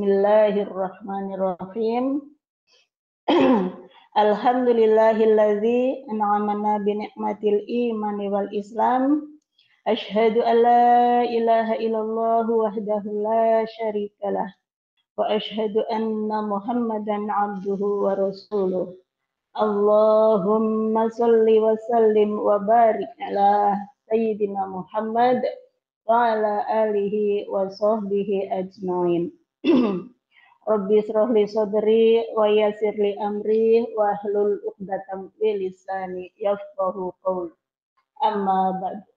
Bismillahirrahmanirrahim. Alhamdulillahilladzi an'amana bi ni'matil imani wal islam. Asyhadu an la ilaha illallah wahdahu la syarikalah. Wa asyhadu anna Muhammadan abduhu wa rasuluh. Allahumma shalli wa sallim wa barik ala sayyidina Muhammad wa ala alihi wa sahbihi ajmain. Rabbi shrah li sadri wa yassir li amri wa hlul 'uqdatam min lisani yafqahu qawli. Amma ba'd.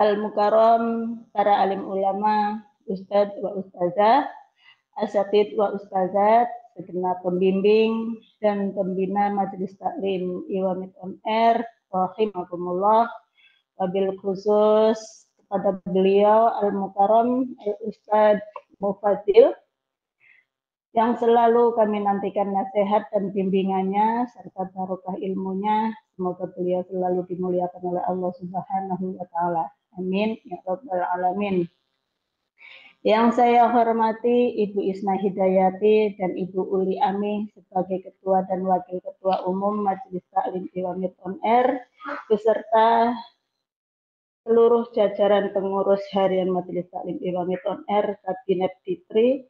Al-mukarram, para alim ulama, ustadz wa ustazah, asatidz wa ustazat, segenap pembimbing dan pembina Majelis Taklim Iwamit On Air, rahimakumullah. Wabil khusus kepada beliau Al-Mukarram Al-Ustadz Mufadzil yang selalu kami nantikan nasihat dan bimbingannya serta barokah ilmunya. Semoga beliau selalu dimuliakan oleh Allah Subhanahu wa taala. Amin ya rabbal alamin. Yang saya hormati Ibu Isna Hidayati dan Ibu Uli Ami sebagai Ketua dan Wakil Ketua Umum Majelis Taklim Iwamit On Air beserta seluruh jajaran pengurus harian Majelis Taklim Iwamit On Air Kabinet Fitri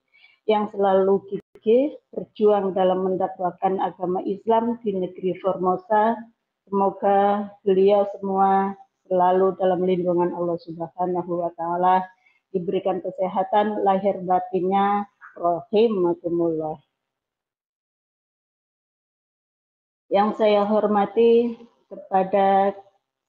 yang selalu gigih berjuang dalam mendakwakan agama Islam di negeri Formosa. Semoga beliau semua selalu dalam lindungan Allah Subhanahu wa taala, diberikan kesehatan lahir batinnya, rahimakumullah. Yang saya hormati kepada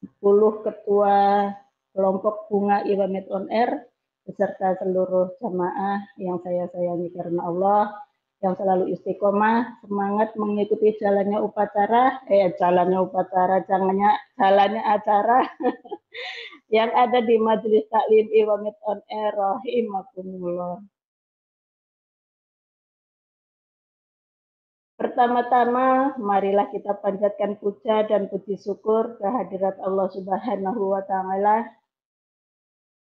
10 ketua kelompok bunga Iwamit On Air beserta seluruh jamaah yang saya sayangi karena Allah, yang selalu istiqomah semangat mengikuti jalannya acara yang ada di Majelis Taklim Iwamit On Air, rahimakumullah. Pertama-tama, marilah kita panjatkan puja dan puji syukur kehadirat Allah Subhanahu wa taala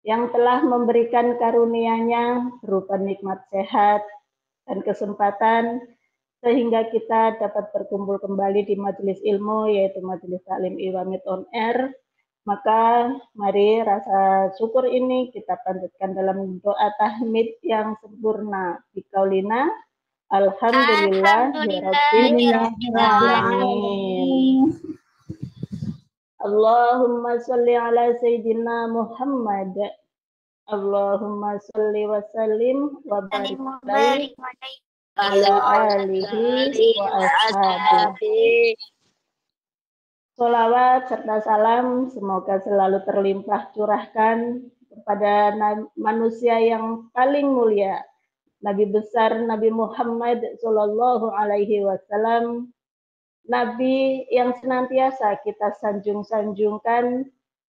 yang telah memberikan karunia-Nya berupa nikmat sehat dan kesempatan sehingga kita dapat berkumpul kembali di majelis ilmu yaitu Majelis Taklim Iwamit On Air. Maka mari rasa syukur ini kita panjatkan dalam doa tahmid yang sempurna. Biqaulina Alhamdulillahirrabbilalamin. Allahumma sholli ala sayyidina Muhammad. Allahumma sholli wa sallim wa barik ala alihi wa ashabihi. Sholawat serta salam semoga selalu terlimpah curahkan kepada manusia yang paling mulia, Nabi besar Nabi Muhammad Sallallahu Alaihi Wasallam, Nabi yang senantiasa kita sanjung-sanjungkan,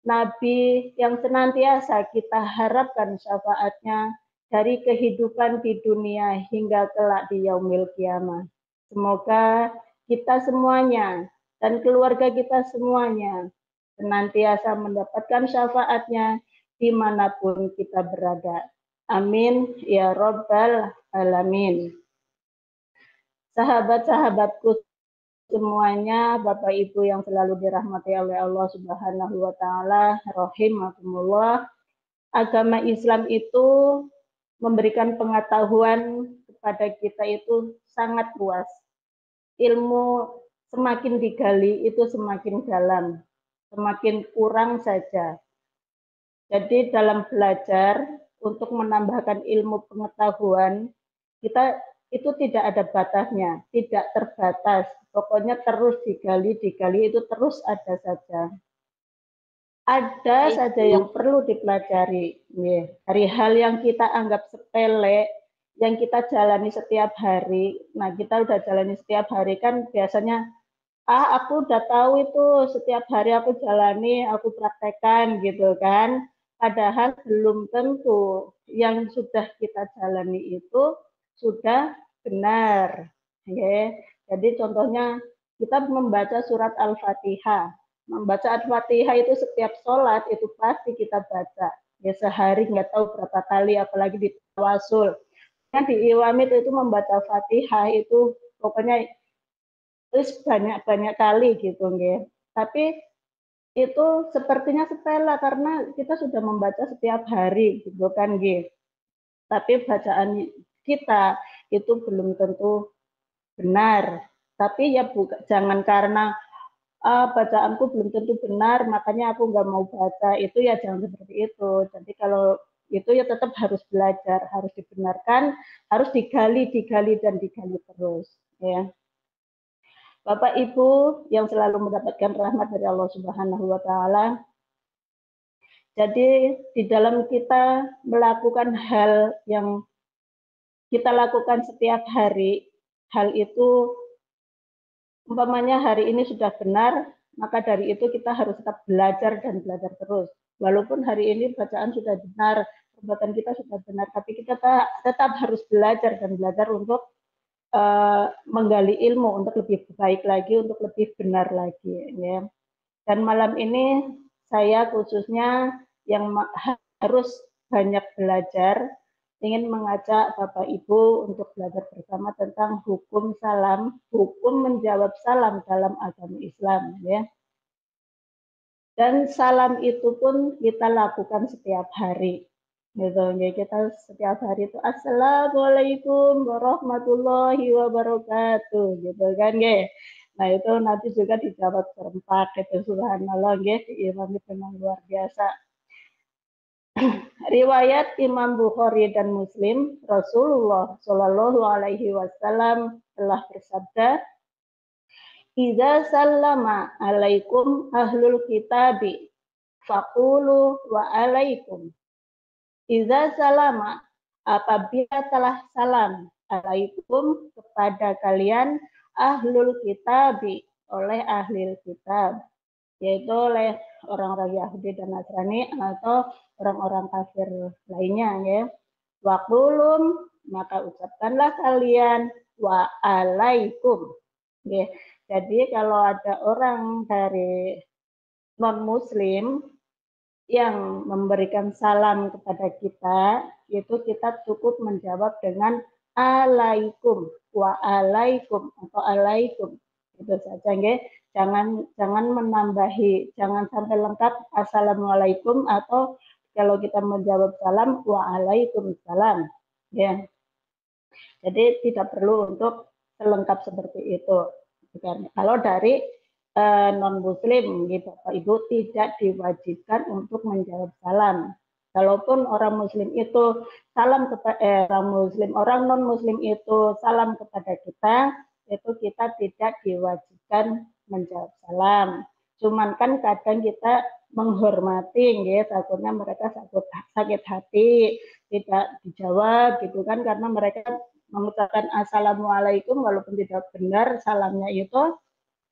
Nabi yang senantiasa kita harapkan syafaatnya dari kehidupan di dunia hingga kelak di yaumil kiamah. Semoga kita semuanya dan keluarga kita semuanya senantiasa mendapatkan syafaatnya dimanapun kita berada. Amin ya rabbal alamin. Sahabat-sahabatku semuanya, Bapak Ibu yang selalu dirahmati oleh Allah Subhanahu wa taala, rahimakumullah. Agama Islam itu memberikan pengetahuan kepada kita itu sangat luas. Ilmu semakin digali itu semakin dalam, semakin kurang saja. Jadi dalam belajar untuk menambahkan ilmu pengetahuan, kita itu tidak ada batasnya, tidak terbatas. Pokoknya terus digali itu terus ada saja. Ada saja yang perlu dipelajari. Dari hal yang kita anggap sepele, yang kita jalani setiap hari. Nah, kita udah jalani setiap hari kan biasanya, aku udah tahu itu setiap hari aku jalani, aku praktekkan gitu kan. Padahal belum tentu yang sudah kita jalani itu sudah benar. Jadi contohnya kita membaca surat Al-Fatihah. Membaca Al-Fatihah itu setiap sholat itu pasti kita baca. Ya, sehari nggak tahu berapa kali, apalagi di tawasul. Kan di Iwamit itu membaca Fatihah itu pokoknya terus banyak-banyak kali gitu, nggih. Tapi itu sepertinya sepele karena kita sudah membaca setiap hari gitu kan, nggih. Tapi bacaan kita itu belum tentu benar. Tapi ya jangan karena bacaanku belum tentu benar, makanya aku nggak mau baca. Itu ya jangan seperti itu. Jadi kalau itu ya tetap harus belajar, harus dibenarkan, harus digali dan digali terus. Ya. Bapak Ibu yang selalu mendapatkan rahmat dari Allah Subhanahu wa Ta'ala. Jadi di dalam kita melakukan hal yang kita lakukan setiap hari, hal itu umpamanya hari ini sudah benar, maka dari itu kita harus tetap belajar dan belajar terus. Walaupun hari ini bacaan sudah benar, perbuatan kita sudah benar, tapi kita tetap harus belajar dan belajar untuk menggali ilmu untuk lebih baik lagi, untuk lebih benar lagi. Ya. Dan malam ini saya khususnya yang harus banyak belajar, ingin mengajak Bapak Ibu untuk belajar bersama tentang hukum salam, hukum menjawab salam dalam agama Islam. Ya. Dan salam itu pun kita lakukan setiap hari. Gitu, ya, kita setiap hari itu Assalamualaikum warahmatullahi wabarakatuh, gitu kan, ya. Nah itu nanti juga dijawab serempak, gitu, subhanallah, ya, diimami dengan luar biasa. Riwayat Imam Bukhari dan Muslim, Rasulullah Shallallahu Alaihi Wasallam telah bersabda, "Idza sallama alaikum ahlul kitabi, faqulu wa alaikum." Iza salama, apabila telah salam alaikum kepada kalian ahlul kitabi, oleh ahli kitab, yaitu oleh orang-orang Yahudi dan Nasrani atau orang-orang kafir lainnya, ya. Waqulum, maka ucapkanlah kalian wa alaikum. Ya. Jadi kalau ada orang dari non muslim yang memberikan salam kepada kita, itu kita cukup menjawab dengan alaikum, wa alaikum atau alaikum. Itu saja, nggih. Jangan menambahi, jangan sampai lengkap assalamualaikum atau kalau kita menjawab salam wa alaikum salam. Ya. Jadi tidak perlu untuk selengkap seperti itu. Kalau dari non muslim gitu Bapak Ibu tidak diwajibkan untuk menjawab salam. Kalaupun orang muslim itu salam kepada orang non muslim itu salam kepada kita, itu kita tidak diwajibkan menjawab salam. Cuman kan kadang kita menghormati, ya, takutnya mereka sakit hati, tidak dijawab gitu kan, karena mereka mengucapkan assalamualaikum walaupun tidak benar salamnya itu,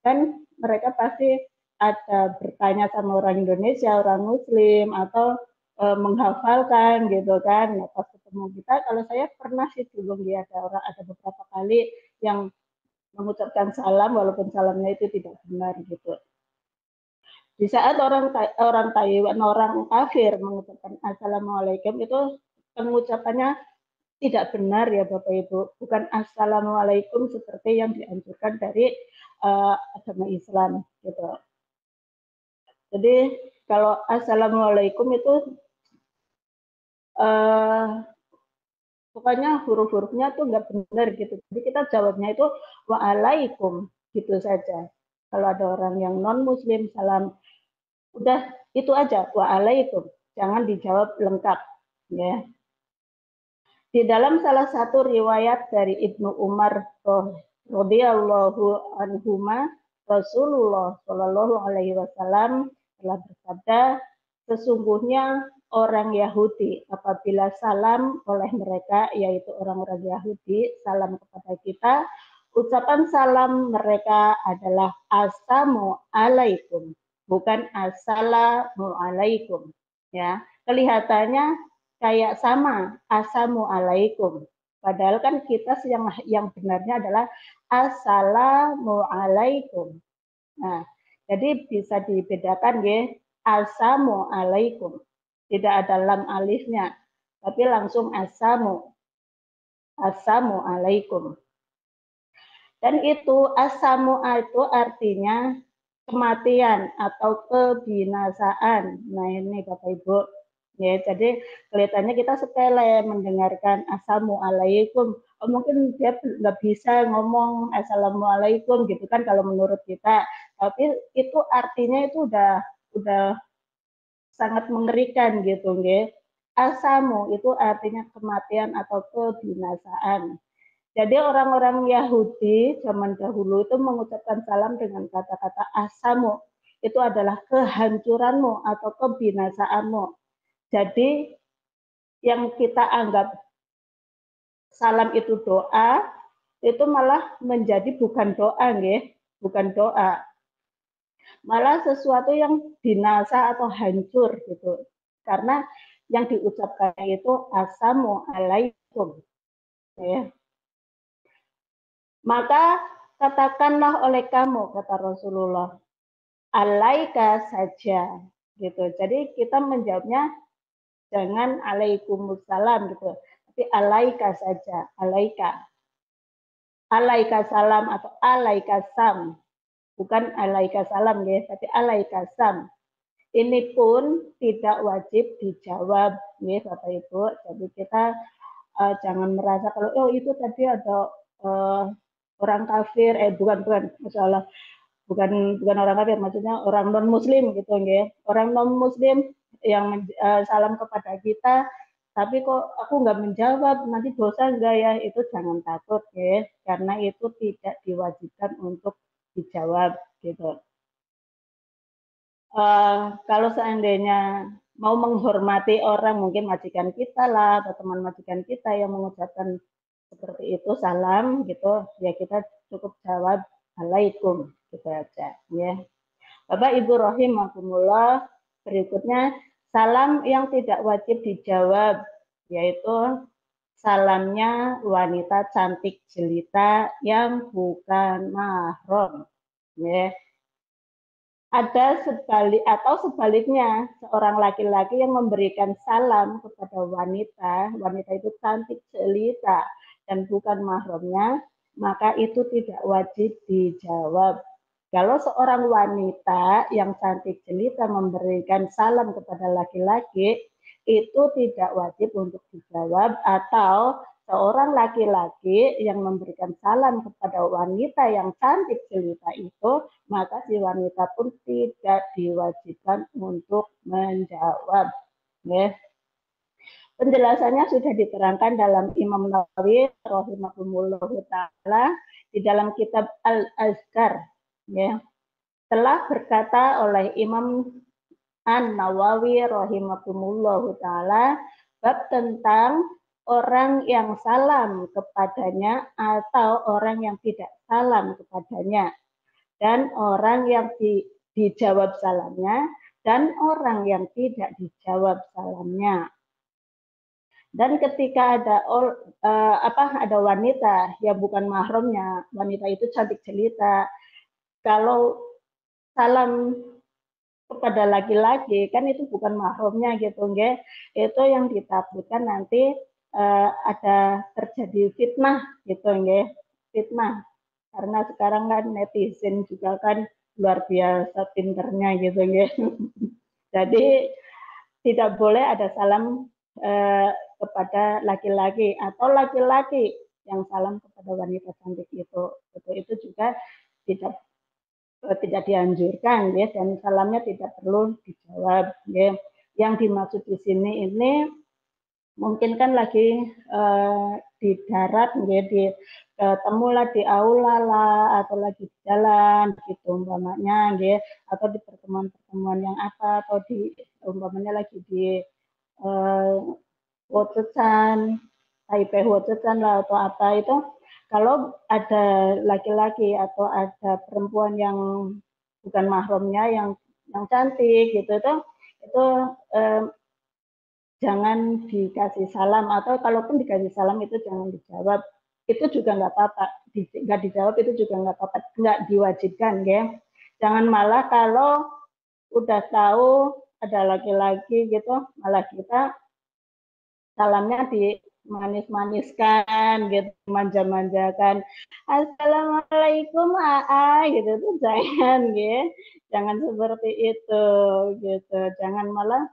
kan mereka pasti ada bertanya sama orang Indonesia, orang Muslim, atau menghafalkan gitu kan. Nah, pas ketemu kita, kalau saya pernah sih dulu ada beberapa kali yang mengucapkan salam walaupun salamnya itu tidak benar gitu. Di saat orang Taiwan, orang kafir mengucapkan assalamualaikum, itu pengucapannya tidak benar ya Bapak Ibu, bukan assalamualaikum seperti yang dianjurkan dari agama Islam gitu. Jadi kalau assalamualaikum itu pokoknya huruf-hurufnya tuh nggak benar gitu. Jadi kita jawabnya itu waalaikum gitu saja. Kalau ada orang yang non muslim salam, udah itu aja waalaikum, jangan dijawab lengkap ya. Di dalam salah satu riwayat dari Ibnu Umar radhiyallahu anhuma, Rasulullah Shallallahu alaihi wasallam telah bersabda, sesungguhnya orang Yahudi apabila salam oleh mereka, yaitu orang-orang Yahudi salam kepada kita, ucapan salam mereka adalah assalamu alaikum, bukan assalamu alaikum. Ya, kelihatannya kayak sama assalamualaikum, padahal kan kita yang benarnya adalah assalamualaikum. Nah, jadi bisa dibedakan ya, assalamualaikum tidak ada lam alifnya, tapi langsung assalamualaikum. Dan itu itu artinya kematian atau kebinasaan. Nah ini Bapak Ibu, ya jadi kelihatannya kita sepele mendengarkan assalamualaikum. Oh, mungkin dia nggak bisa ngomong assalamualaikum gitu kan kalau menurut kita. Tapi itu artinya itu udah sangat mengerikan gitu, nggih. Asamu itu artinya kematian atau kebinasaan. Jadi orang-orang Yahudi zaman dahulu itu mengucapkan salam dengan kata-kata asamu. Itu adalah kehancuranmu atau kebinasaanmu. Jadi yang kita anggap salam itu doa, itu malah menjadi bukan doa, nggih, bukan doa. Malah sesuatu yang binasa atau hancur gitu. Karena yang diucapkan itu assalamualaikum. Ya. Maka katakanlah oleh kamu, kata Rasulullah, alaika saja, gitu. Jadi kita menjawabnya jangan alaikumussalam gitu, tapi alaika saja, alaika. Alaika salam atau alaika sam, bukan alaika salam ya, tapi alaika sam. Ini pun tidak wajib dijawab, ya Bapak Ibu. Jadi kita jangan merasa kalau oh itu tadi ada orang kafir, bukan masalah, bukan orang kafir, maksudnya orang non muslim gitu ya. Orang non muslim yang salam kepada kita, tapi kok aku nggak menjawab, nanti dosa enggak ya? Itu jangan takut ya, karena itu tidak diwajibkan untuk dijawab gitu. Kalau seandainya mau menghormati orang, mungkin majikan kita lah atau teman majikan kita yang mengucapkan seperti itu salam gitu, ya kita cukup jawab alaikum gitu aja ya. Bapak Ibu rahimakumullah, berikutnya salam yang tidak wajib dijawab, yaitu salamnya wanita cantik jelita yang bukan mahram ya. Ada sebaliknya, seorang laki-laki yang memberikan salam kepada wanita itu cantik jelita dan bukan mahramnya, maka itu tidak wajib dijawab. Kalau seorang wanita yang cantik jelita memberikan salam kepada laki-laki, itu tidak wajib untuk dijawab, atau seorang laki-laki yang memberikan salam kepada wanita yang cantik jelita itu, maka si wanita pun tidak diwajibkan untuk menjawab. Ya. Penjelasannya sudah diterangkan dalam Imam Nawawi rahimahullah taala di dalam kitab Al-Azkar. Ya. Telah berkata oleh Imam An-Nawawi rahimahullah taala bab tentang orang yang salam kepadanya atau orang yang tidak salam kepadanya, dan orang yang dijawab salamnya dan orang yang tidak dijawab salamnya. Dan ketika ada wanita yang bukan mahramnya, wanita itu cantik jelita, kalau salam kepada laki-laki kan itu bukan mahramnya gitu, nggih. Itu yang ditakutkan nanti ada terjadi fitnah gitu, nggih. Fitnah. Karena sekarang kan netizen juga kan luar biasa pinternya gitu, nggih. Jadi tidak boleh ada salam kepada laki-laki atau laki-laki yang salam kepada wanita cantik itu juga tidak dianjurkan ya, dan salamnya tidak perlu dijawab ya. Yang dimaksud di sini ini mungkin kan lagi di darat ya, temulah di aula lah atau lagi di jalan gitu umpamanya ya, atau di pertemuan-pertemuan yang apa, atau di umpamanya lagi di Wocecan, Taipei Wocecan lah atau apa itu. Kalau ada laki-laki atau ada perempuan yang bukan mahramnya yang cantik gitu itu jangan dikasih salam, atau kalaupun dikasih salam itu jangan dijawab. Itu juga nggak apa-apa, nggak dijawab itu juga nggak apa-apa, nggak diwajibkan ya. Jangan malah kalau udah tahu ada laki-laki gitu, malah kita salamnya dimanis-maniskan gitu, manja-manjakan. Assalamualaikum AA gitu tuh jangan gitu. Jangan seperti itu gitu. Jangan malah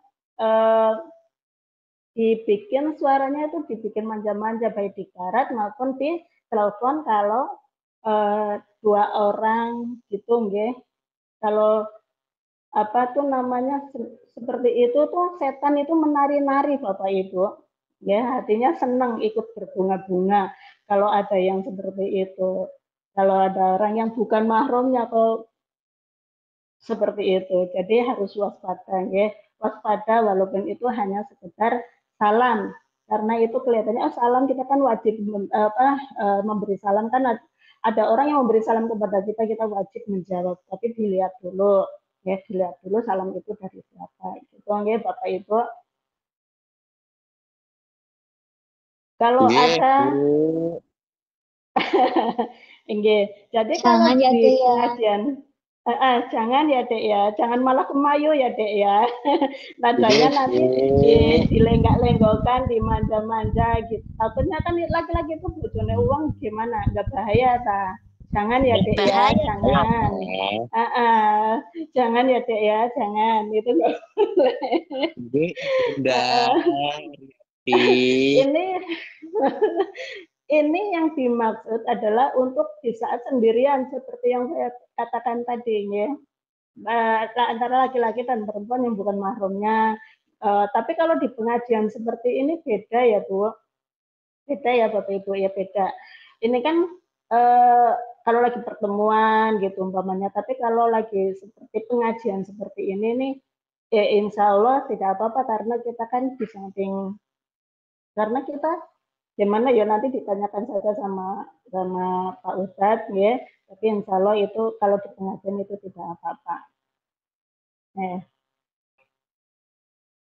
dibikin suaranya itu dibikin manja-manja baik di karat maupun di telepon kalau dua orang gitu nggih. Kalau apa tuh namanya seperti itu tuh setan itu menari-nari Bapak Ibu. Ya, artinya senang ikut berbunga-bunga kalau ada yang seperti itu. Kalau ada orang yang bukan mahramnya atau seperti itu. Jadi harus waspada ya. Waspada walaupun itu hanya sekedar salam. Karena itu kelihatannya oh salam kita kan wajib memberi salam kan ada orang yang memberi salam kepada kita kita wajib menjawab. Tapi dilihat dulu ya dilihat dulu salam itu dari siapa. Gitu ya Bapak Ibu. Kalau ada jadi kalau Jangan ya, di Dek ya. pengajian jangan ya Dek ya, jangan malah kemayu ya Dek ya. Nadanya nanti dilenggak-lenggokkan, dimanja-manja gitu. Takutnya kan laki-laki itu bojone uang gimana? Nggak bahaya ta? Jangan ya Dek ya, Bahaya. jangan. Jangan ya Dek ya, jangan. Itu nggak boleh. Udah. Ini ini yang dimaksud adalah untuk di saat sendirian seperti yang saya katakan tadi ya. Antara laki-laki dan perempuan yang bukan mahramnya. Tapi kalau di pengajian seperti ini beda ya Bu. Beda ya Bapak Ibu ya beda. Ini kan kalau lagi pertemuan gitu umpamanya. Tapi kalau lagi seperti pengajian seperti ini nih, ya insya Allah tidak apa-apa karena kita kan di samping karena kita gimana ya nanti ditanyakan saja sama Pak Ustadz ya. Tapi insya Allah itu kalau di pengajian itu tidak apa-apa.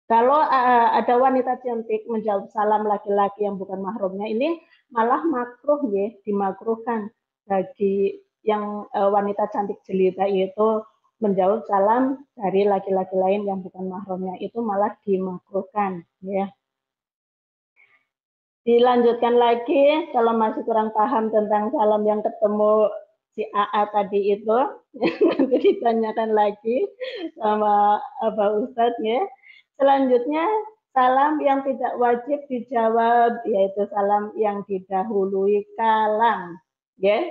Kalau ada wanita cantik menjawab salam laki-laki yang bukan mahramnya ini malah makruh ya, dimakruhkan bagi yang wanita cantik jelita itu menjawab salam dari laki-laki lain yang bukan mahramnya itu malah dimakruhkan ya. Dilanjutkan lagi kalau masih kurang paham tentang salam yang ketemu si AA tadi itu nanti ditanyakan lagi sama Pak Ustadz ya. Selanjutnya salam yang tidak wajib dijawab yaitu salam yang didahului kalam. Ya,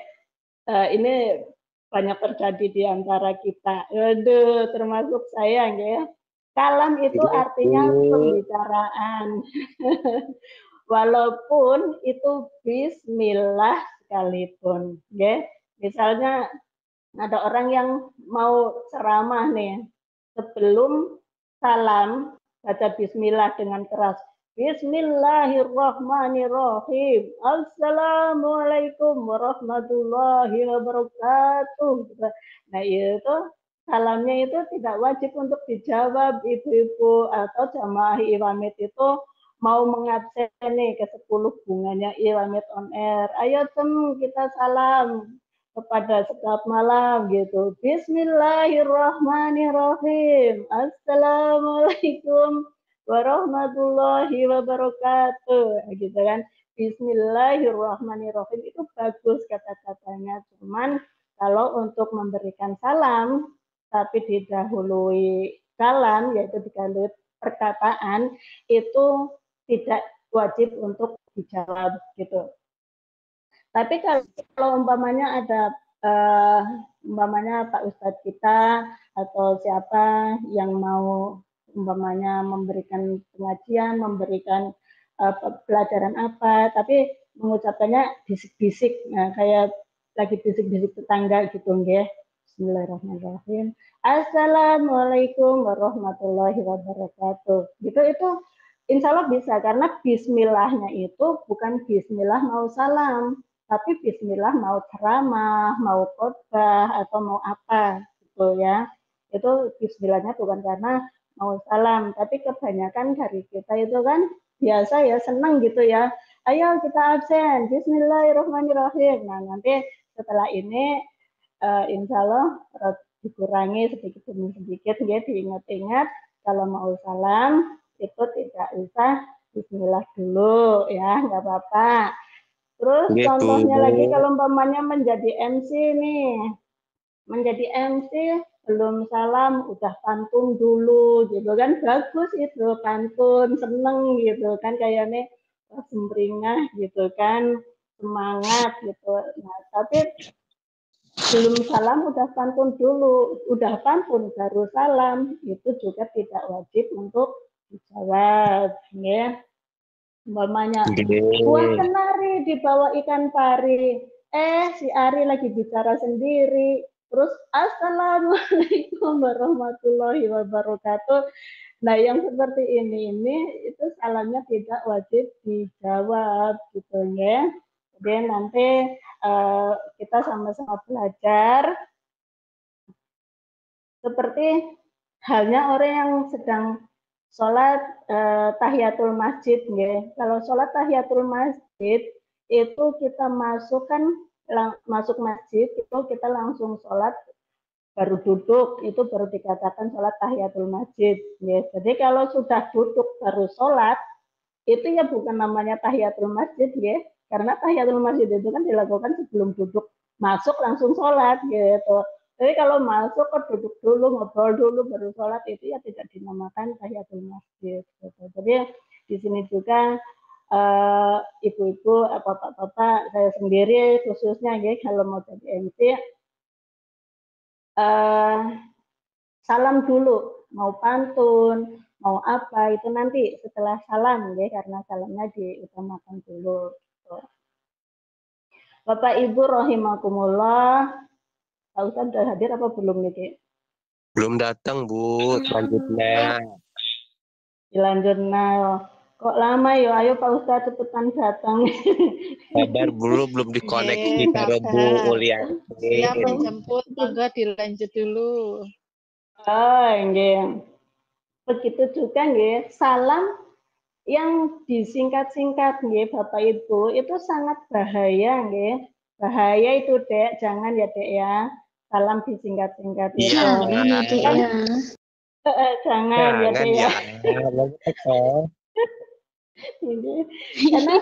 ini banyak terjadi di antara kita. Aduh, termasuk saya ya. Kalam itu artinya pembicaraan. Walaupun itu bismillah sekalipun, ya. Misalnya ada orang yang mau ceramah nih, sebelum salam baca bismillah dengan keras. Bismillahirrahmanirrahim. Assalamualaikum warahmatullahi wabarakatuh. Nah itu salamnya itu tidak wajib untuk dijawab ibu-ibu atau jamaah iwamit itu mau mengabsen nih ke 10 bunganya iwamit on air. Ayo tem kita salam kepada setiap malam gitu. Bismillahirrahmanirrahim. Assalamualaikum warahmatullahi wabarakatuh. Gitu kan. Bismillahirrahmanirrahim itu bagus kata-katanya. Cuman kalau untuk memberikan salam tapi didahului kalam yaitu didahului perkataan itu tidak wajib untuk dijawab gitu. Tapi kalau umpamanya ada umpamanya Pak Ustadz kita atau siapa yang mau umpamanya memberikan pengajian, memberikan pelajaran apa, tapi mengucapkannya bisik-bisik, nah, kayak lagi bisik-bisik tetangga gitu, nggih. Bismillahirrahmanirrahim. Assalamualaikum warahmatullahi wabarakatuh. Gitu itu insya Allah bisa karena bismillahnya itu bukan bismillah mau salam, tapi bismillah mau ceramah, mau khotbah atau mau apa gitu ya. Itu bismillahnya bukan karena mau salam, tapi kebanyakan dari kita itu kan biasa ya senang gitu ya. Ayo kita absen, bismillahirrahmanirrahim. Nah nanti setelah ini insya Allah dikurangi sedikit demi sedikit ya diingat-ingat kalau mau salam itu tidak usah bismillah dulu ya, nggak apa-apa. Terus Gitu. contohnya lagi kalau umpamanya menjadi MC nih, menjadi MC belum salam udah pantun dulu gitu kan, bagus itu pantun, seneng gitu kan, kayaknya sumringah gitu kan, semangat gitu. Nah tapi belum salam udah pantun dulu, udah pantun baru salam, itu juga tidak wajib untuk dijawab ya. Umpamanya buah kenari dibawa ikan pari, si Ari lagi bicara sendiri, terus assalamualaikum warahmatullahi wabarakatuh. Nah yang seperti ini itu salamnya tidak wajib dijawab gitu ya. Jadi nanti kita sama-sama belajar seperti halnya orang yang sedang sholat tahiyatul masjid ya. Kalau sholat tahiyatul masjid itu kita masuk masjid itu kita langsung sholat, baru duduk itu baru dikatakan sholat tahiyatul masjid ya. Jadi kalau sudah duduk baru sholat itu ya bukan namanya tahiyatul masjid ya, karena tahiyatul masjid itu kan dilakukan sebelum duduk, masuk langsung sholat gitu. Jadi kalau masuk ke duduk dulu, ngobrol dulu, baru sholat itu ya tidak dinamakan tahiyatul masjid. Gitu. Jadi di sini juga ibu-ibu, bapak-bapak, saya sendiri khususnya ya kalau mau jadi MC, salam dulu, mau pantun, mau apa itu nanti setelah salam ya, karena salamnya diutamakan dulu. Bapak Ibu rahimakumullah, Pak Ustadz sudah hadir apa belum nih? Belum datang Bu, selanjutnya. Dilanjut nah. Kok lama yo? Ayo Pak Ustadz cepetan datang. Kabar belum dikoneksi karo Bu Uliani. Siap menjemput, monggo dilanjut dulu. Oh, nggih. Begitu juga nggih, salam yang disingkat-singkat nggih Bapak Ibu itu sangat bahaya nggih. Bahaya itu Dek, jangan ya Dek ya. Salam disingkat-singkat itu. Iya, Kan, jangan ya Dek ya. Karena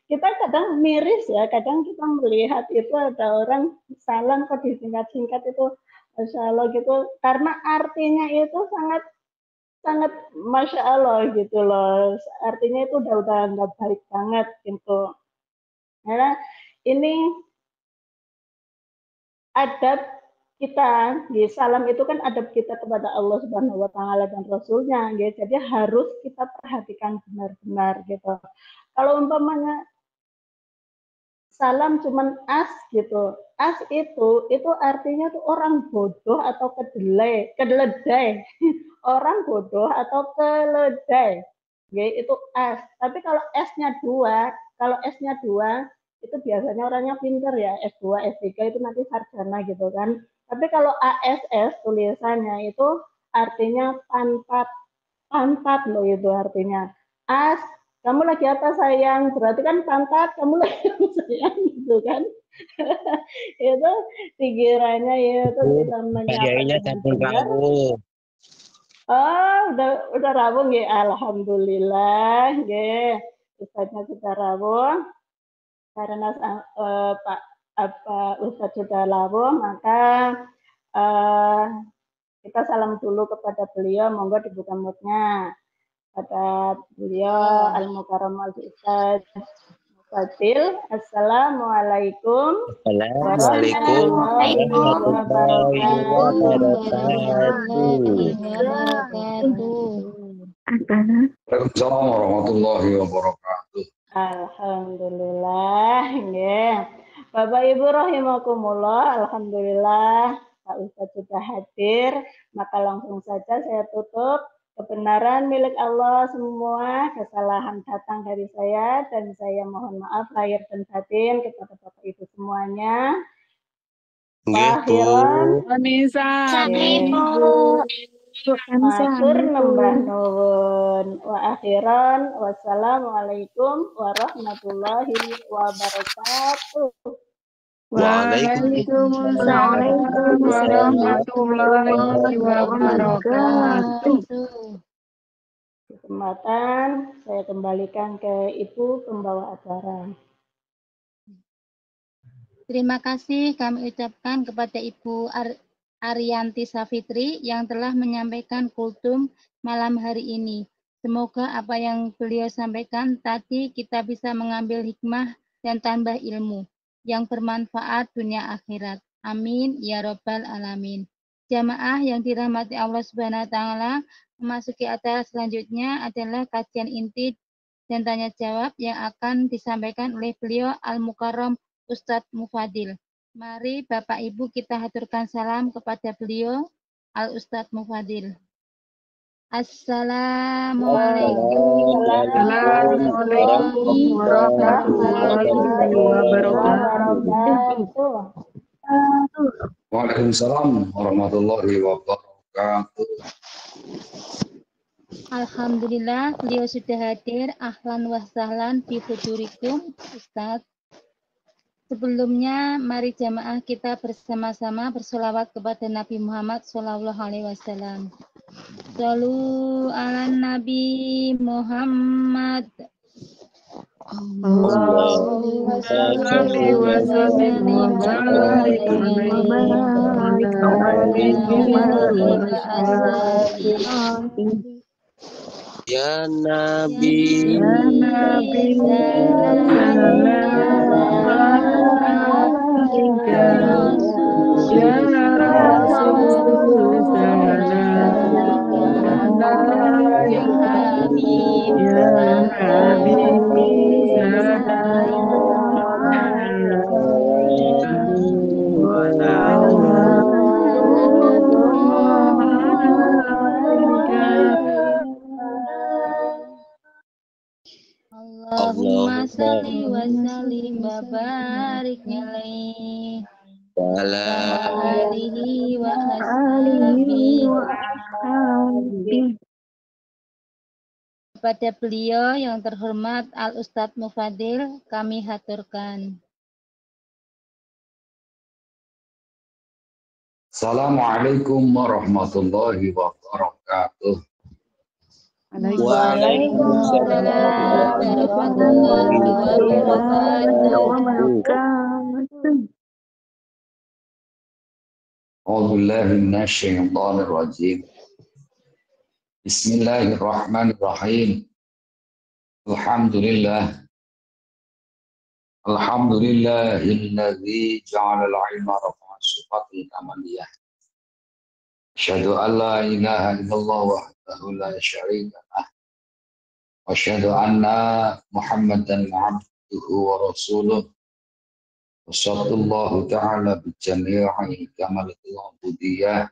kita kadang miris ya, kadang kita melihat itu ada orang salam kok disingkat-singkat itu, Masya Allah gitu, karena artinya itu sangat sangat Masya Allah gitu loh, artinya itu udah nggak baik banget gitu. Karena ini adab kita di salam itu kan adab kita kepada Allah Subhanahu wa taala dan Rasulnya gitu. Jadi harus kita perhatikan benar-benar gitu. Kalau umpamanya salam cuman as gitu. As itu artinya tuh orang bodoh atau keledai. Orang bodoh atau keledai. Ya, itu as. Tapi kalau S-nya dua, itu biasanya orangnya pinter ya, S2, S3 itu nanti sarjana gitu kan. Tapi kalau ASS tulisannya itu artinya pantat, pantat loh itu artinya. As, kamu lagi apa sayang? Berarti kan pantat, kamu lagi apa sayang gitu kan. Itu pikirannya ya, itu kita menyapa dengan benar. Oh, udah rawuh nggih, alhamdulillah nggih. Ustaznya sudah rawuh. Karena Ustaz sudah rawuh, maka kita salam dulu kepada beliau, monggo dibuka mutnya. Pada beliau Al-Mukarram Al-Ustaz Fadil. Assalamualaikum warahmatullahi wabarakatuh. Waalaikumsalam warahmatullahi wabarakatuh. Alhamdulillah, ya. Bapak Ibu rahimakumullah, alhamdulillah Pak Ustadz sudah hadir, maka langsung saja saya tutup. Kebenaran milik Allah semua, kesalahan datang dari saya dan saya mohon maaf lahir dan batin kepada Bapak Ibu semuanya. Akhiran Matur nembah nuwun. Wa akhiran wassalamualaikum warahmatullahi wabarakatuh. Waalaikumsalam warahmatullahi wabarakatuh. Kesempatan saya kembalikan ke Ibu pembawa acara. Terima kasih kami ucapkan kepada Ibu Ariyanti Safitri yang telah menyampaikan kultum malam hari ini. Semoga apa yang beliau sampaikan tadi kita bisa mengambil hikmah dan tambah ilmu yang bermanfaat dunia akhirat. Amin ya robbal alamin. Jamaah yang dirahmati Allah Subhanahu wa taala, memasuki acara selanjutnya adalah kajian inti dan tanya jawab yang akan disampaikan oleh beliau Al-Mukarram Ustadz Mufadil. Mari Bapak Ibu kita haturkan salam kepada beliau Al-Ustadz Mufadil. Assalamualaikum Assalamualaikum warahmatullahi wabarakatuh. Waalaikumsalam warahmatullahi wabarakatuh. Alhamdulillah beliau sudah hadir. Ahlan wa sahlan fi hudurikum Ustadz. Sebelumnya, mari jamaah kita bersama-sama bersolawat kepada Nabi Muhammad SAW. Sallu ala Nabi Muhammad. Allahumma shalli wa sallim wa barik Ya Nabi, ya Nabi salam alaika ya Rasul salam alaika ya Habibi salam alaika wa Allahumma salli wa sallim wa barik alaihi wa alihi wa ashabihi. Kepada beliau yang terhormat Al-Ustadz Mufadil kami haturkan. Assalamualaikum warahmatullahi wabarakatuh. Waalaikumsalam warahmatullahi wabarakatuh. A'udzu billahi minasy syaithanir rajim. Bismillahirrahmanirrahim. Alhamdulillahilladzi ja'ala al-'ilma rafa'a sifatil kamaliyah. Asyhadu an la ilaha illallah wahdahu la syarika lah. Wa asyhadu anna Muhammadan 'abduhu wa rasuluh. Wa sallallahu ta'ala bi jami'i kamalatil 'ubudiyyah.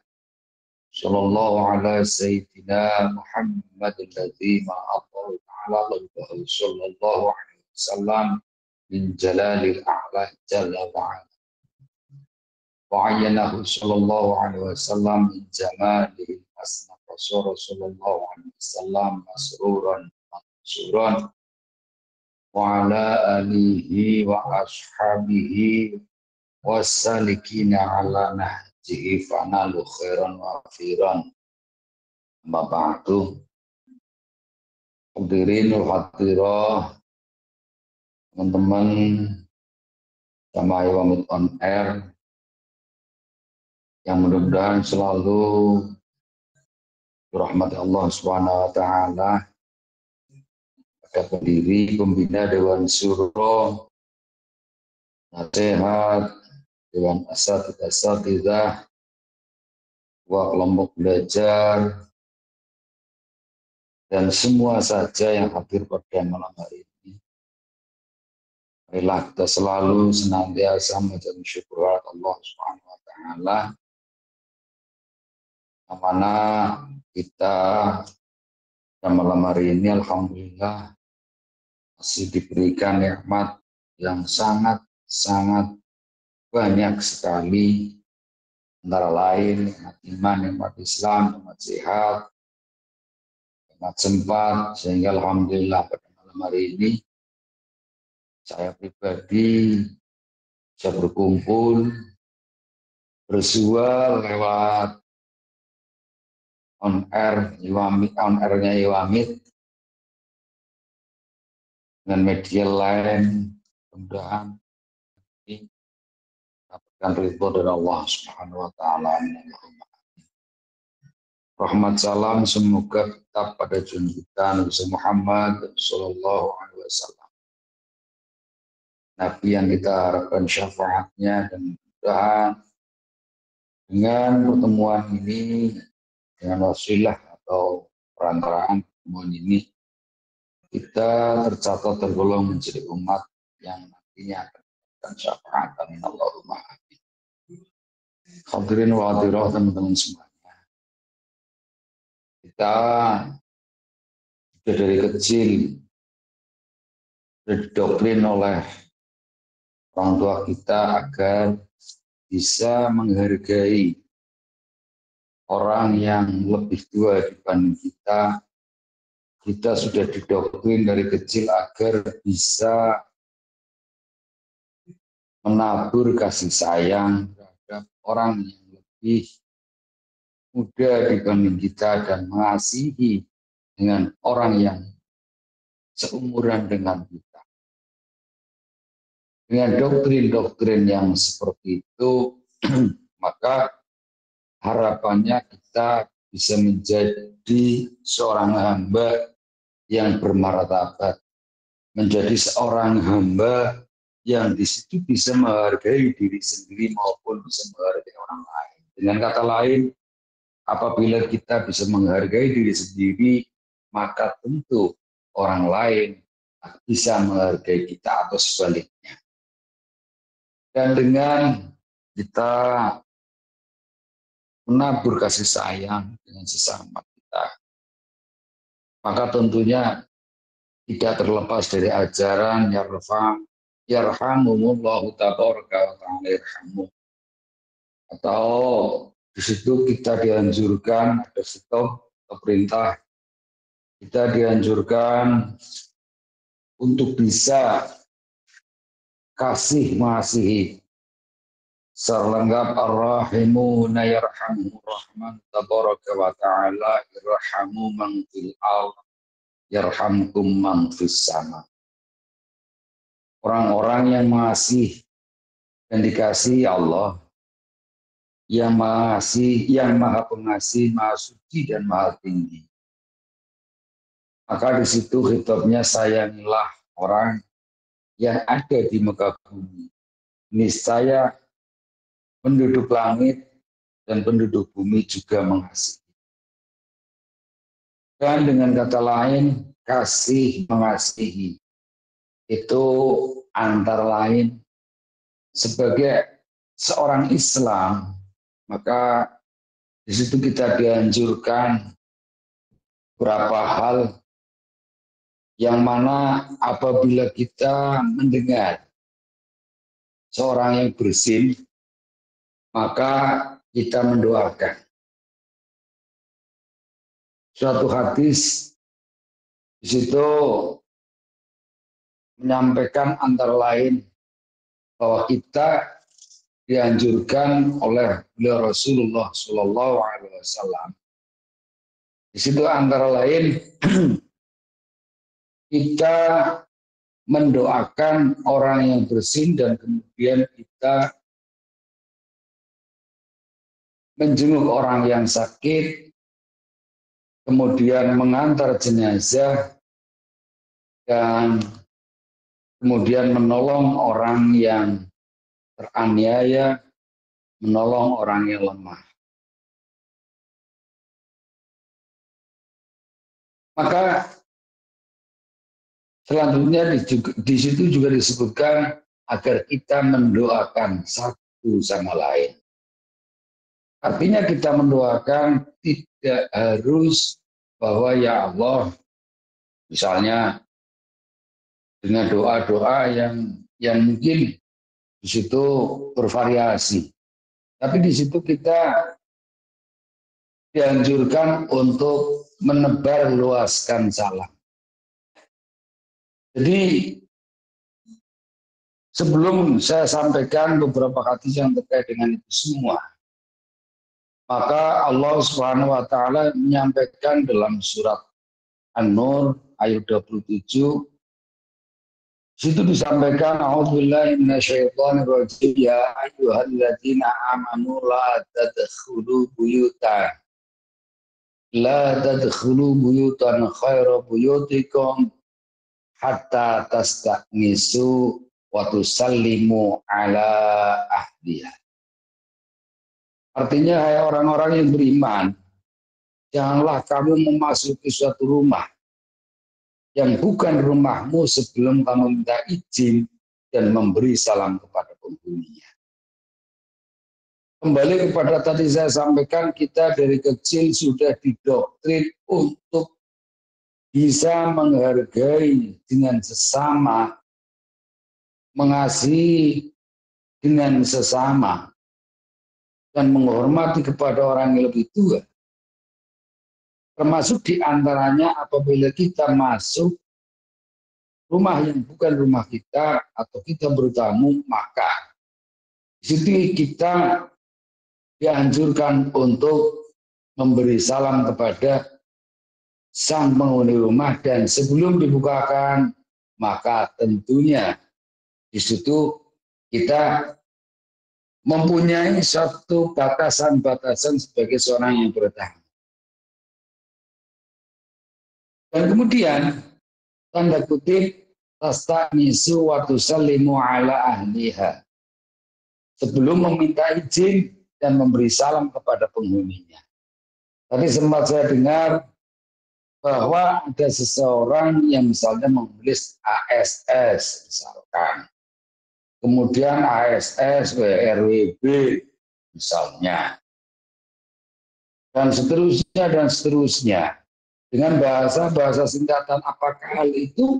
Sallallahu ala sayyidina Muhammad alladzi ma'atallahu ta'ala lahu sallallahu alaihi wasallam min jalalil a'la jalla wa'ala. Wa'ayyanahu sallallahu alaihi wasallam min jamalil asna rasul sallallahu alaihi wasallam masruran mansuran wa ala alihi wa ashabihi wassalikina ala nahjihi fanalu khairan wa afiran. Amma ba'du. Hadirinul hadirah, teman-teman jamaah Iwamit on Air yang mudah-mudahan selalu dirahmati Allah Subhanahu wa taala, pada pendiri pembina Dewan Syuro, nasihat, Dewan Asatidzah, wa kelompok belajar, dan semua saja yang hadir pada malam hari ini. Marilah kita selalu senantiasa mengucapkan syukur Allah Subhanahu wa taala, mana kita pada malam hari ini alhamdulillah masih diberikan nikmat yang sangat banyak sekali, antara lain nikmat iman, nikmat Islam, nikmat sehat, nikmat sempat, sehingga alhamdulillah pada malam hari ini saya pribadi bisa berkumpul, bersua lewat on airnya Iwamit dengan media lain, mudah-mudahan ini dapatkan ridho dari Allah Subhanahu wa taala. Rahmat salam semoga tetap pada junjungan Nabi Muhammad sallallahu alaihi wasallam. Nabi yang kita harapkan syafaatnya, dan mudah-mudahan dengan pertemuan ini, dengan wasilah atau perantaraan pertemuan ini, kita tercatat tergolong menjadi umat yang nantinya akan mendapatkan syafaat. Amin Allahumma amin. Hadirin wa hadirat teman-teman semuanya. Kita sudah dari kecil didoktrin oleh orang tua kita agar bisa menghargai orang yang lebih tua dibanding kita. Kita sudah didoktrin dari kecil agar bisa menabur kasih sayang terhadap orang yang lebih muda dibanding kita dan mengasihi dengan orang yang seumuran dengan kita. Dengan doktrin-doktrin yang seperti itu, maka harapannya kita bisa menjadi seorang hamba yang bermartabat, menjadi seorang hamba yang di situ bisa menghargai diri sendiri maupun bisa menghargai orang lain. Dengan kata lain, apabila kita bisa menghargai diri sendiri, maka tentu orang lain bisa menghargai kita atau sebaliknya. Dan dengan kita menabur kasih sayang dengan sesama kita, maka tentunya tidak terlepas dari ajaran yarhamumullahu tabaraka wa ta'ala yarhamu. Atau di situ kita dianjurkan, ada situ perintah, kita dianjurkan untuk bisa kasih mengasihi. Serlengkap ar-rahimuna yarhamur rahman tabaraka wa ta'ala irhamu man fil ardh yarhamkum man fis sama. Orang-orang yang mengasihi dan dikasihi Allah, yang mengasihi, yang maha pengasih, maha suci dan maha tinggi. Maka di situ khitabnya sayangilah orang yang ada di muka bumi. Niscaya penduduk langit dan penduduk bumi juga mengasihi. Dan dengan kata lain, kasih mengasihi itu antara lain sebagai seorang Islam, maka di situ kita dianjurkan beberapa hal yang mana apabila kita mendengar seorang yang bersin, maka kita mendoakan. Suatu hadis di situ menyampaikan antara lain bahwa kita dianjurkan oleh beliau Rasulullah Shallallahu Alaihi Wasallam. Di situ antara lain kita mendoakan orang yang bersin dan kemudian kita menjenguk orang yang sakit, kemudian mengantar jenazah, dan kemudian menolong orang yang teraniaya, menolong orang yang lemah. Maka selanjutnya di situ juga disebutkan agar kita mendoakan satu sama lain. Artinya kita mendoakan tidak harus bahwa ya Allah, misalnya dengan doa-doa yang mungkin di situ bervariasi. Tapi di situ kita dianjurkan untuk menebar luaskan salam. Jadi sebelum saya sampaikan beberapa hadis yang terkait dengan itu semua, maka Allah Subhanahu wa taala menyampaikan dalam surat An-Nur ayat 27, situ disampaikan a'udzubillahi minasyaitonirrajim ya ayyuhalladzina amanu la tadkhulu buyutan khairu buyutikum hatta tasta'nisu wa tusallimu ala ahliha. Artinya, hai orang-orang yang beriman, janganlah kamu memasuki suatu rumah yang bukan rumahmu sebelum kamu minta izin dan memberi salam kepada penghuninya. Kembali kepada tadi saya sampaikan, kita dari kecil sudah didoktrin untuk bisa menghargai dengan sesama, mengasihi dengan sesama, dan menghormati kepada orang yang lebih tua. Termasuk diantaranya apabila kita masuk rumah yang bukan rumah kita atau kita bertamu, maka di situ kita dianjurkan untuk memberi salam kepada sang penghuni rumah, dan sebelum dibukakan maka tentunya di situ kita mempunyai suatu batasan-batasan sebagai seorang yang bertamu. Dan kemudian tanda kutip tasta'nisu wa tusallimu ala ahliha, sebelum meminta izin dan memberi salam kepada penghuninya. Tadi sempat saya dengar bahwa ada seseorang yang misalnya menulis ASS misalkan, kemudian ASS WRWB misalnya, dan seterusnya dengan bahasa singkatan. Apakah hal itu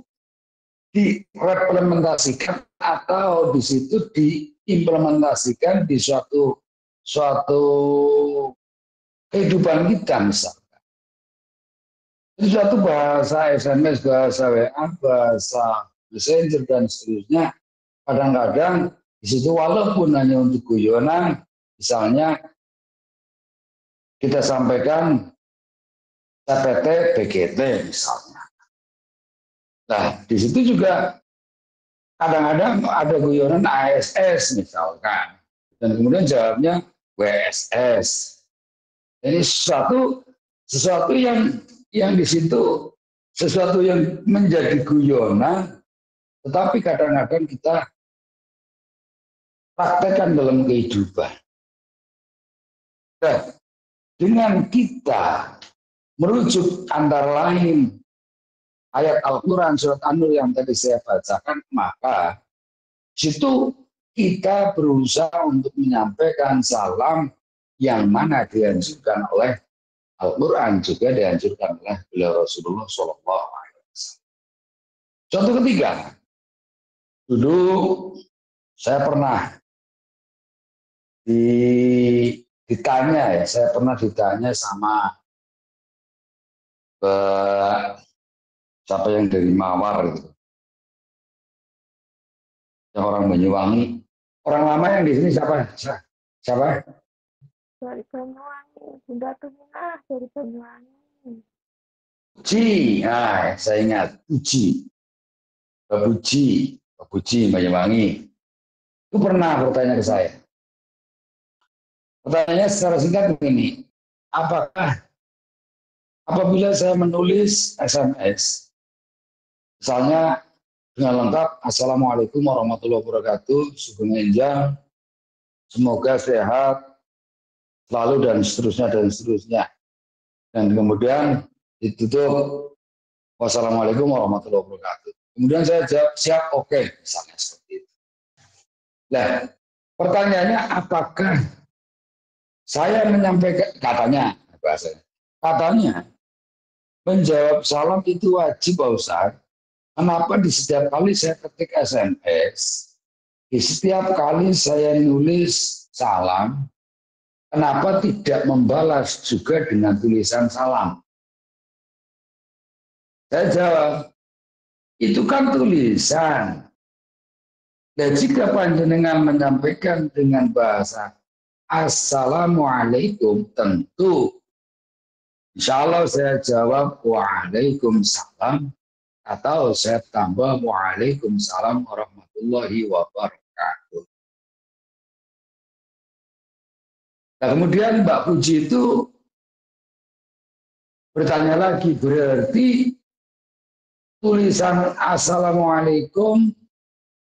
diimplementasikan atau di situ diimplementasikan di suatu kehidupan kita misalkan? Itu suatu bahasa SMS, bahasa WA, bahasa Messenger dan seterusnya. Kadang-kadang di situ walaupun hanya untuk guyonan, misalnya kita sampaikan CPT, BGT misalnya. Nah, di situ juga kadang-kadang ada guyonan ASS misalkan, dan kemudian jawabnya WSS. Ini sesuatu yang di situ, sesuatu yang menjadi guyonan, tetapi kadang-kadang kita praktekkan dalam kehidupan. Nah, dengan kita merujuk antara lain ayat Al-Quran surat An-Nur yang tadi saya bacakan, maka situ kita berusaha untuk menyampaikan salam yang mana dianjurkan oleh Al-Quran, juga dianjurkan oleh beliau Rasulullah SAW. Contoh ketiga, dulu saya pernah ditanya sama siapa yang dari Mawar gitu, yang orang Banyuwangi. Orang lama yang di sini siapa? Dari Banyuwangi, Bunda Tuminah dari Banyuwangi. Uji, nah saya ingat Uji, Pak Buji Banyuwangi. Itu pernah bertanya ke saya. Pertanyaannya secara singkat begini, apakah apabila saya menulis SMS, misalnya dengan lengkap, Assalamualaikum warahmatullahi wabarakatuh, Sugeng Enjang, semoga sehat selalu dan seterusnya. Dan kemudian ditutup, wassalamualaikum warahmatullahi wabarakatuh. Kemudian saya jawab, siap, oke, misalnya seperti itu. Nah, pertanyaannya apakah saya menyampaikan, katanya menjawab salam itu wajib, Pak Ustaz. Kenapa di setiap kali saya ketik SMS, di setiap kali saya nulis salam, kenapa tidak membalas juga dengan tulisan salam? Saya jawab, itu kan tulisan. Dan jika panjenengan menyampaikan dengan bahasa Assalamualaikum, tentu insya Allah saya jawab Waalaikumsalam, atau saya tambah Waalaikumsalam warahmatullahi wabarakatuh. Nah, kemudian Mbak Puji itu bertanya lagi, berarti tulisan Assalamualaikum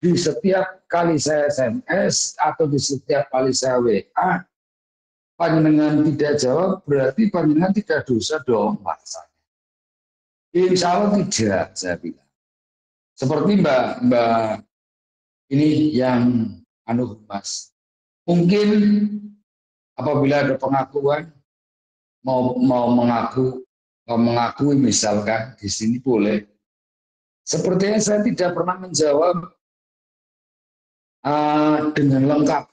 di setiap kali saya SMS atau di setiap kali saya WA, panjenengan tidak jawab, berarti panjenengan tidak dosa dong bahasanya. Insya Allah tidak, saya bilang. Seperti Mbak ini yang Mas, mungkin apabila ada pengakuan mau mengakui misalkan di sini boleh. Sepertinya saya tidak pernah menjawab dengan lengkap.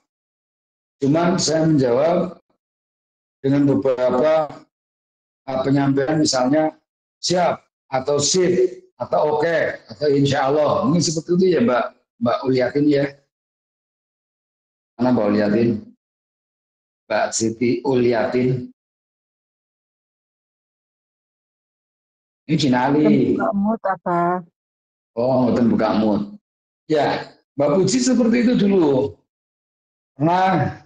Cuman saya menjawab dengan beberapa penyampaian, misalnya siap atau sip atau oke atau insya Allah. Mungkin seperti itu ya Mbak Uliatin ya. Mana Mbak Uliatin? Mbak Siti Uliatin. Ini Cinali. Buka mood apa? Oh, ngoten buka mood. Ya, Mbak Puji seperti itu dulu. Pernah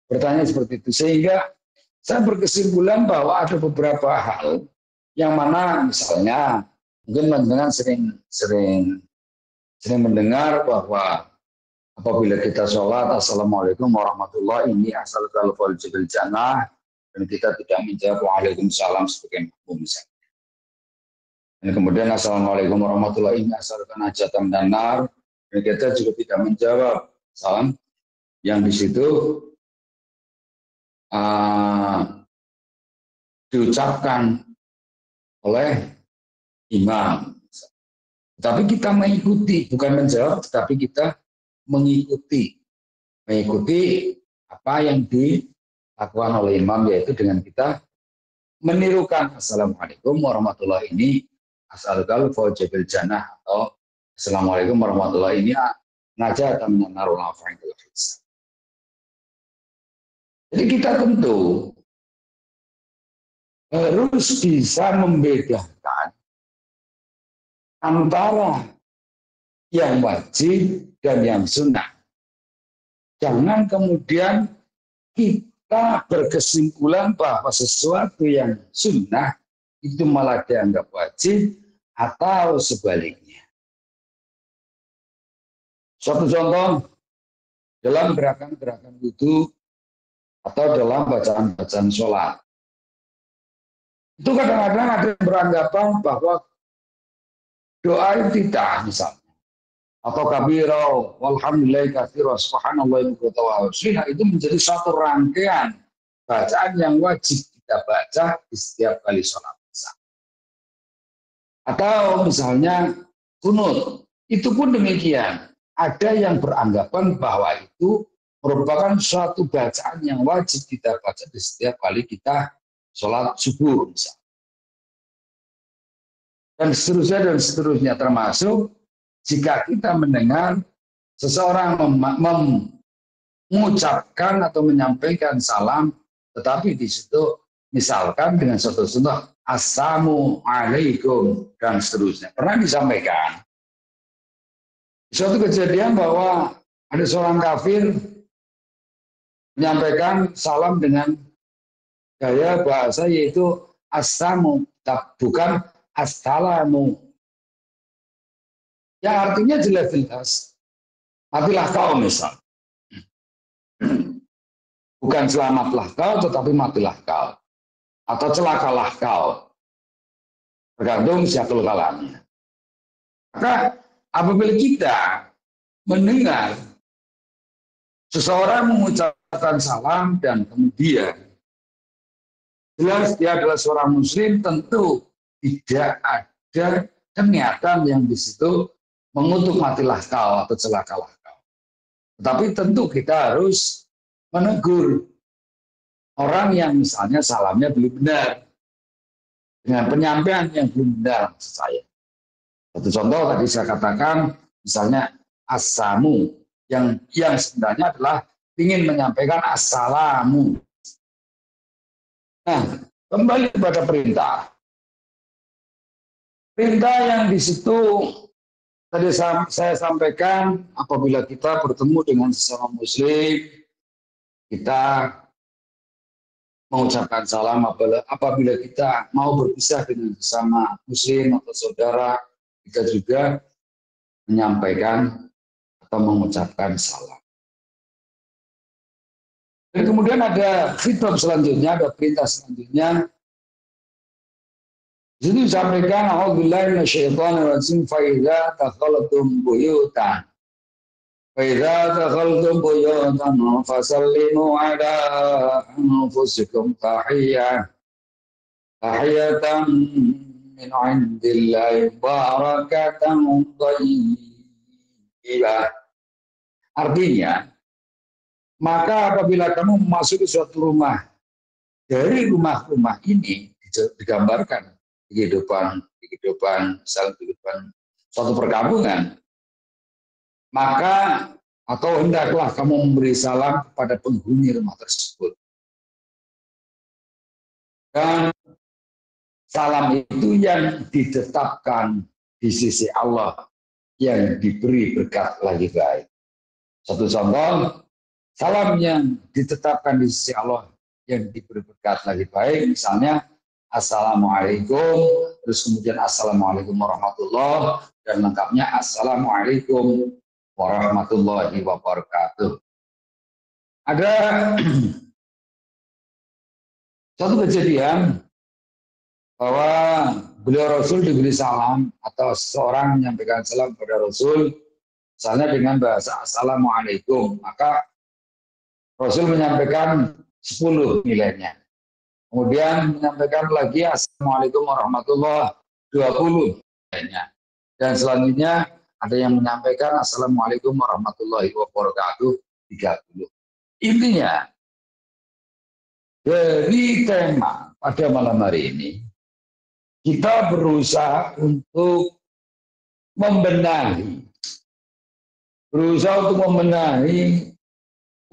bertanya seperti itu. Sehingga saya berkesimpulan bahwa ada beberapa hal yang mana misalnya mungkin panjenengan sering mendengar bahwa apabila kita sholat Assalamualaikum warahmatullahi ini asal kalau jibil jannah, dan kita tidak menjawab Waalaikumsalam sebagai makmum misalnya. Dan kemudian Assalamualaikum warahmatullahi ini asalkan hajatan dan nar, dan kita juga tidak menjawab salam yang di situ diucapkan oleh imam. Tapi kita mengikuti, bukan menjawab, tetapi kita mengikuti apa yang dilakukan oleh imam, yaitu dengan kita menirukan Assalamualaikum warahmatullahi ini as'alukal fawjabil jannah, atau Assalamualaikum warahmatullahi ini najatan minan nar wa naf'an fil hisab. Jadi kita tentu harus bisa membedakan antara yang wajib dan yang sunnah. Jangan kemudian kita berkesimpulan bahwa sesuatu yang sunnah itu malah dianggap wajib atau sebaliknya. Suatu contoh dalam gerakan-gerakan wudu atau dalam bacaan-bacaan sholat. Itu kadang-kadang ada yang beranggapan bahwa doa itu tidak, misalnya. Atau kabiro, walhamdulillahi katsira, subhanallah itu menjadi satu rangkaian bacaan yang wajib kita baca di setiap kali sholat. Atau misalnya kunut, itu pun demikian. Ada yang beranggapan bahwa itu merupakan suatu bacaan yang wajib kita baca di setiap kali kita sholat subuh misalnya. Dan seterusnya termasuk jika kita mendengar seseorang mengucapkan atau menyampaikan salam, tetapi di situ misalkan dengan suatu contoh Assalamualaikum dan seterusnya. Pernah disampaikan suatu kejadian bahwa ada seorang kafir menyampaikan salam dengan gaya bahasa yaitu assalamu, bukan assalamu. Yang artinya jelas-jelas matilah kau misal. Bukan selamatlah kau, tetapi matilah kau. Atau celakalah kau. Tergantung siapul kalamnya. Maka apabila kita mendengar seseorang mengucapkan salam dan kemudian jelas dia adalah seorang muslim, tentu tidak ada niatan yang di situ mengutuk matilah kau atau celakalah kau. Tetapi tentu kita harus menegur orang yang misalnya salamnya belum benar, dengan penyampaian yang belum benar maksud saya. Satu contoh tadi saya katakan, misalnya asamu, yang sebenarnya adalah ingin menyampaikan assalamu. Nah, kembali kepada perintah. Perintah yang di situ tadi saya sampaikan, apabila kita bertemu dengan sesama muslim, kita mengucapkan salam. Apabila kita mau berpisah dengan sesama muslim atau saudara, kita juga menyampaikan atau mengucapkan salam. Dan kemudian ada khitab selanjutnya, ada perintah selanjutnya. Di sini disampaikan, a'udzubillahi minasyaitonirrajim, fa idza dakhaltum buyutan. Fa idza dakhaltum buyutan fasallimu ala anfusikum tahiyatan min 'indillahi barakatan thayyibah. Artinya, maka apabila kamu memasuki suatu rumah, dari rumah-rumah ini digambarkan kehidupan misalnya kehidupan suatu perkampungan, maka atau hendaklah kamu memberi salam kepada penghuni rumah tersebut. Dan salam itu yang ditetapkan di sisi Allah, yang diberi berkat lagi baik. Satu contoh, salam yang ditetapkan di sisi Allah yang diberi berkat lagi baik, misalnya Assalamualaikum, terus kemudian Assalamualaikum warahmatullahi, dan lengkapnya Assalamualaikum warahmatullahi wabarakatuh. Ada satu kejadian bahwa beliau Rasul diberi salam atau seseorang menyampaikan salam kepada Rasul, misalnya dengan bahasa Assalamualaikum, maka Rasul menyampaikan 10 nilainya. Kemudian menyampaikan lagi Assalamualaikum warahmatullahi 20 nilainya. Dan selanjutnya ada yang menyampaikan Assalamualaikum warahmatullahi wabarakatuh 30. Intinya, dari tema pada malam hari ini, kita berusaha untuk membenahi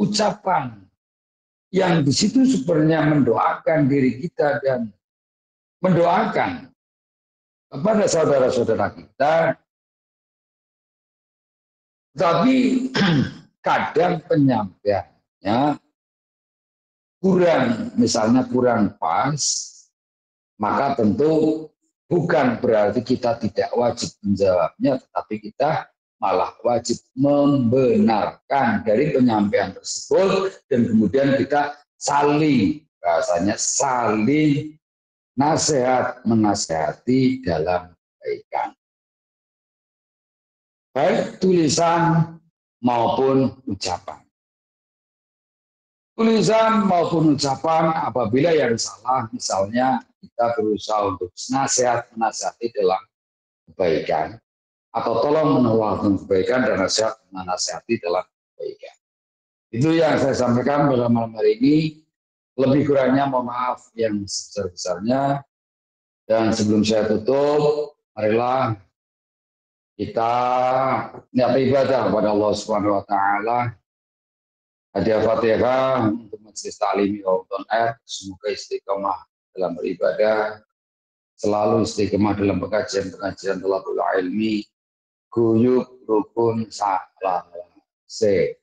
ucapan yang di situ sebenarnya mendoakan diri kita dan mendoakan kepada saudara-saudara kita, tapi kadang penyampaiannya kurang pas, maka tentu bukan berarti kita tidak wajib menjawabnya, tetapi kita malah wajib membenarkan dari penyampaian tersebut, dan kemudian kita saling menasehati dalam kebaikan, baik tulisan maupun ucapan. Tulisan maupun ucapan, apabila yang salah, misalnya kita berusaha untuk menasehati dalam kebaikan, atau tolong menolong kebaikan dan menasihati dalam kebaikan. Itu yang saya sampaikan pada malam hari ini. Lebih kurangnya mohon maaf yang sebesar-besarnya. Dan sebelum saya tutup, marilah kita niat ibadah kepada Allah Subhanahu wa taala. Hadiah Fatihah untuk Majelis Ta'lim Ramadan Air. Semoga istiqomah dalam beribadah, selalu istiqomah dalam pengajian-pengajian talabul ilmi, guyub rukun salah se